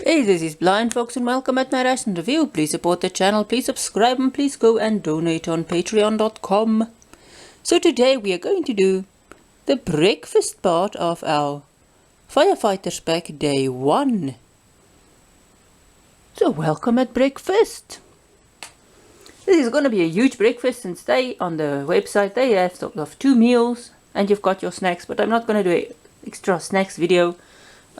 Hey, this is BlindFox and welcome at my Ration review. Please support the channel, please subscribe and please go and donate on patreon.com. So today we are going to do the breakfast part of our Firefighters pack day 1. So welcome at breakfast. This is going to be a huge breakfast since they on the website they have sort of 2 meals and you've got your snacks, but I'm not going to do an extra snacks video.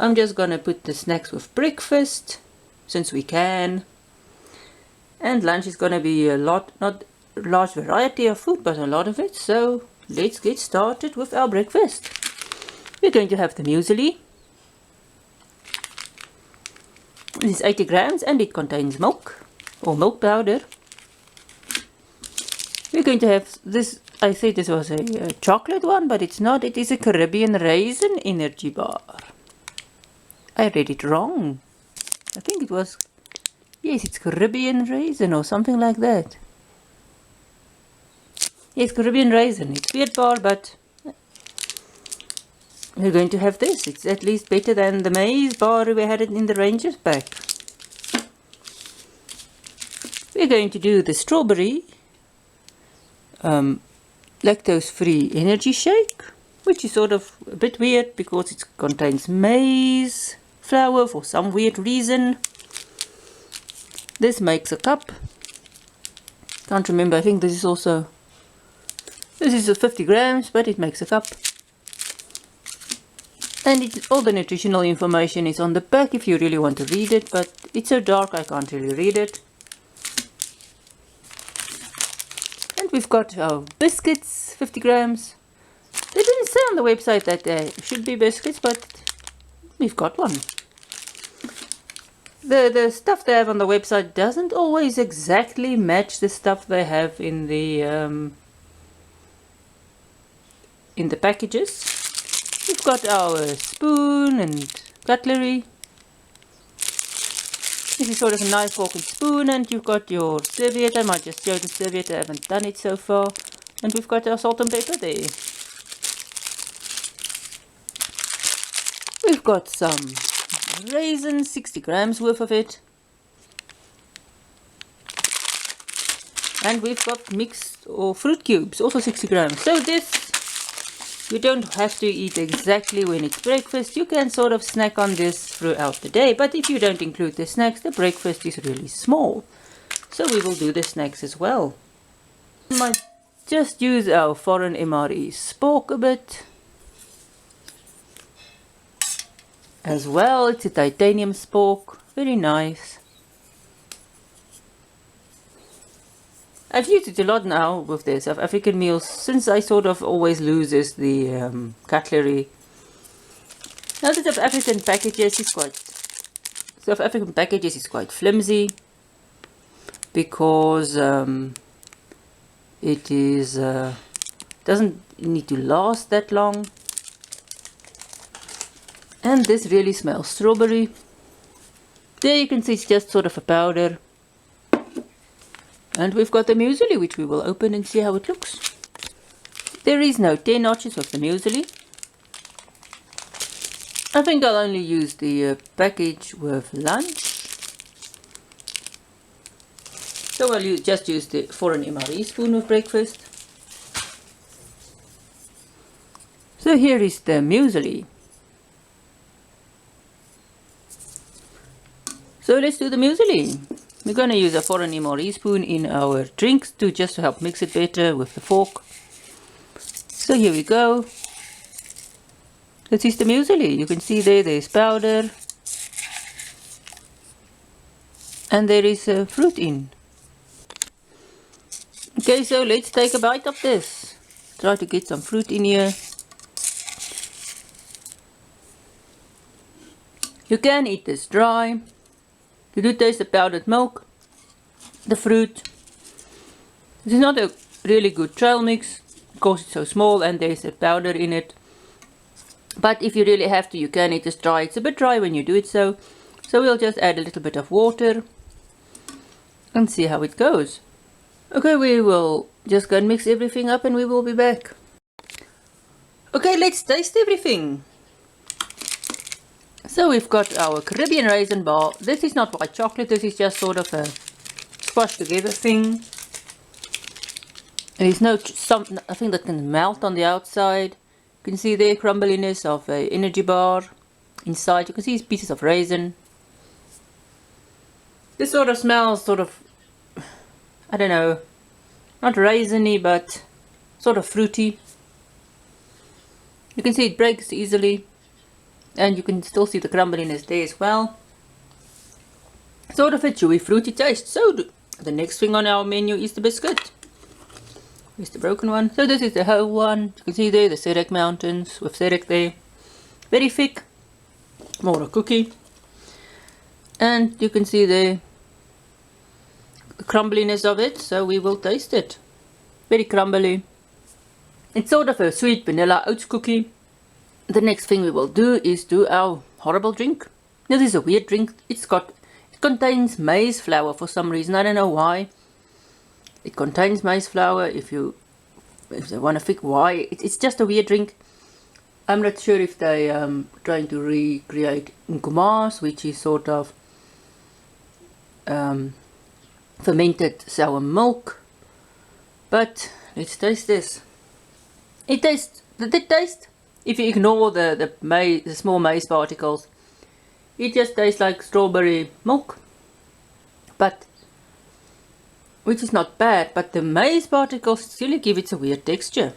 I'm just gonna put the snacks with breakfast, since we can. And lunch is gonna be a lot, not a large variety of food, but a lot of it. So let's get started with our breakfast. We're going to have the muesli. This is 80 grams and it contains milk, or milk powder. We're going to have this, I think this was a chocolate one, but it's not. It is a Caribbean Raisin energy bar. I read it wrong. I think it was, yes, it's Caribbean Raisin or something like that. Yes, Caribbean Raisin. It's weird bar, but we're going to have this. It's at least better than the maize bar we had it in the Rangers pack. We're going to do the strawberry lactose-free energy shake, which is sort of a bit weird because it contains maize flour for some weird reason. This makes a cup. Can't remember, I think this is also, this is a 50 grams, but it makes a cup. And all the nutritional information is on the back if you really want to read it, but it's so dark I can't really read it. And we've got our biscuits, 50 grams. They didn't say on the website that they should be biscuits, but we've got one. The stuff they have on the website doesn't always exactly match the stuff they have in the packages. We've got our spoon and cutlery. This is sort of a knife, fork and spoon, and you've got your serviette. I might just show the serviette, I haven't done it so far. And we've got our salt and pepper there. We've got some raisins, 60 grams worth of it. And we've got mixed or fruit cubes, also 60 grams. So this, you don't have to eat exactly when it's breakfast. You can sort of snack on this throughout the day. But if you don't include the snacks, the breakfast is really small. So we will do the snacks as well. We might just use our foreign MRE spork a bit. As well, it's a titanium spork, very nice. I've used it a lot now with the South African meals, since I sort of always loses the cutlery. Now the South African packages is quite flimsy, because it is doesn't need to last that long. And this really smells strawberry. There you can see it's just sort of a powder. And we've got the muesli, which we will open and see how it looks. There is no 10 notches with the muesli. I think I'll only use the package with lunch. So I'll just use the foreign MRE spoon with breakfast. So here is the muesli. So let's do the muesli. We're going to use a foreign MRE spoon in our drinks to just help mix it better with the fork. So here we go. This is the muesli. You can see there's powder. And there is fruit in. Okay, so let's take a bite of this. Try to get some fruit in here. You can eat this dry. You do taste the powdered milk, the fruit. This is not a really good trail mix because it's so small and there's a powder in it. But if you really have to, you can eat this dry. It's a bit dry when you do it so. So we'll just add a little bit of water and see how it goes. Okay, we will just go and mix everything up and we will be back. Okay, let's taste everything. So we've got our Caribbean raisin bar. This is not white chocolate, this is just sort of a squashed together thing. There's nothing that can melt on the outside. You can see the crumbliness of a energy bar. Inside you can see pieces of raisin. This sort of smells sort of, I don't know, not raisiny but sort of fruity. You can see it breaks easily. And you can still see the crumbliness there as well. Sort of a chewy, fruity taste. So the next thing on our menu is the biscuit. Here's the broken one. So this is the whole one. You can see there the SERAC mountains with SERAC there. Very thick. More a cookie. And you can see the crumbliness of it. So we will taste it. Very crumbly. It's sort of a sweet vanilla oats cookie. The next thing we will do is do our horrible drink. Now this is a weird drink. It contains maize flour for some reason. I don't know why. It contains maize flour. If you want to think why, it's just a weird drink. I'm not sure if they trying to recreate nkumas, which is sort of fermented sour milk. But let's taste this. It tastes. If you ignore the small maize particles, it just tastes like strawberry milk, which is not bad, but the maize particles still give it a weird texture.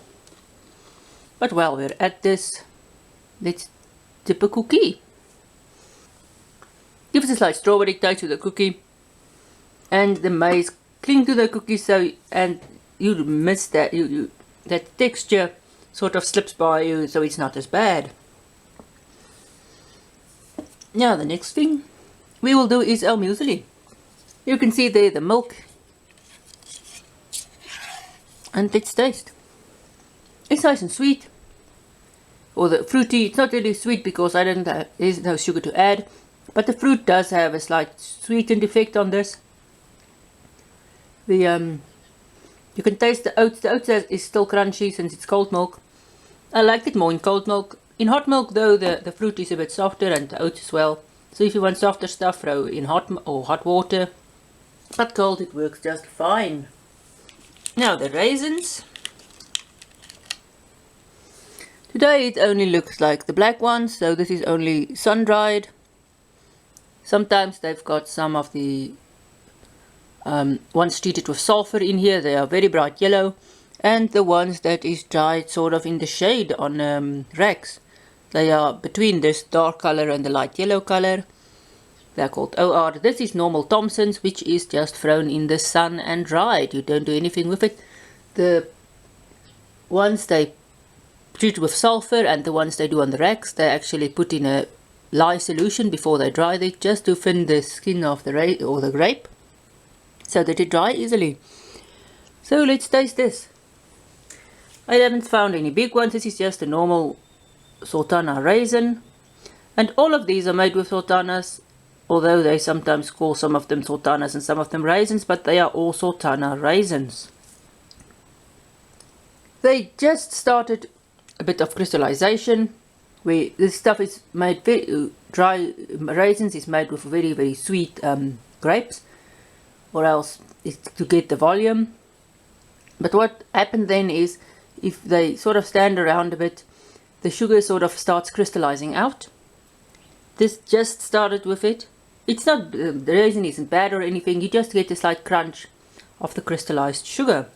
But while we're at this, let's dip a cookie. Gives a slight strawberry taste to the cookie, and the maize cling to the cookie, and you miss that that texture sort of slips by you, so it's not as bad. Now the next thing we will do is our muesli. You can see there the milk, and let's taste. It's nice and sweet, or the fruity. It's not really sweet because there's no sugar to add, but the fruit does have a slight sweetened effect on this. You can taste the oats. The oats is still crunchy since it's cold milk. I liked it more in cold milk. In hot milk though, the fruit is a bit softer, and the oats as well. So if you want softer stuff, throw in hot water. But cold it works just fine. Now the raisins. Today it only looks like the black ones, so this is only sun-dried. Sometimes they've got some of the ones treated with sulfur in here. They are very bright yellow, and the ones that is dried sort of in the shade on racks, they are between this dark color and the light yellow color. They're called OR. This is normal Thompson's, which is just thrown in the sun and dried. You don't do anything with it. The ones they treat with sulfur and the ones they do on the racks, they actually put in a lye solution before they dry it, just to thin the skin of the grape, so that it dry easily. So let's taste this. I haven't found any big ones. This is just a normal sultana raisin, and all of these are made with sultanas, although they sometimes call some of them sultanas and some of them raisins, but they are all sultana raisins. They just started a bit of crystallization. This stuff is made dry raisins is made with very, very sweet grapes, or else it's to get the volume. But what happened then is, if they sort of stand around a bit, the sugar sort of starts crystallizing out. This just started with it. It's not, the raisin isn't bad or anything, you just get a slight crunch of the crystallized sugar.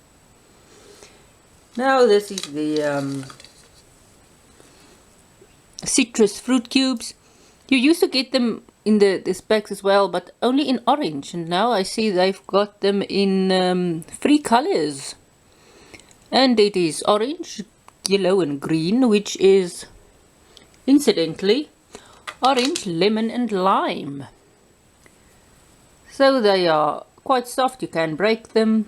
Now this is the citrus fruit cubes. You used to get them in the packs as well, but only in orange, and now I see they've got them in 3 colors. And it is orange, yellow and green, which is incidentally orange, lemon and lime. So they are quite soft, you can break them.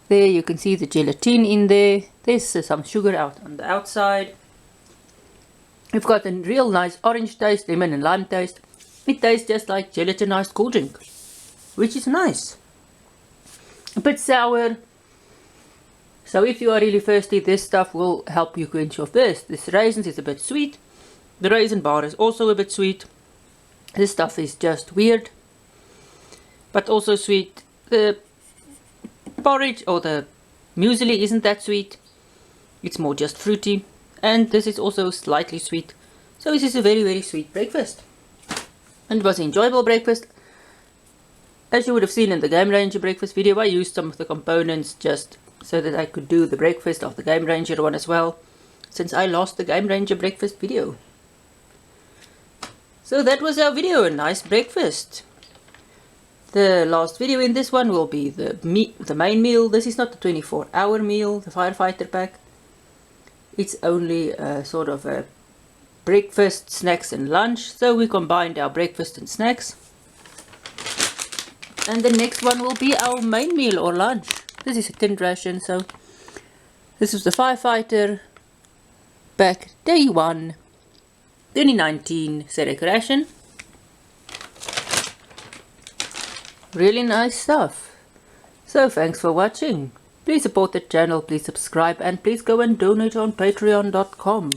There you can see the gelatin in there. There's some sugar out on the outside. We've got a real nice orange taste, lemon and lime taste. It tastes just like gelatinized cool drink, which is nice. A bit sour. So if you are really thirsty, this stuff will help you quench your thirst. This raisins is a bit sweet. The raisin bar is also a bit sweet. This stuff is just weird, but also sweet. The porridge or the muesli isn't that sweet. It's more just fruity. And this is also slightly sweet. So this is a very, very sweet breakfast. And it was an enjoyable breakfast. As you would have seen in the Game Ranger breakfast video, I used some of the components just so that I could do the breakfast of the Game Ranger one as well, since I lost the Game Ranger breakfast video. So that was our video, a nice breakfast. The last video in this one will be the main meal. This is not the 24-hour meal, the Firefighter pack. It's only a sort of a breakfast, snacks and lunch. So we combined our breakfast and snacks. And the next one will be our main meal or lunch. This is a tinned ration, so this is the Firefighter pack day 1, 2019 SERAC ration. Really nice stuff. So thanks for watching. Please support the channel, please subscribe, and please go and donate on patreon.com.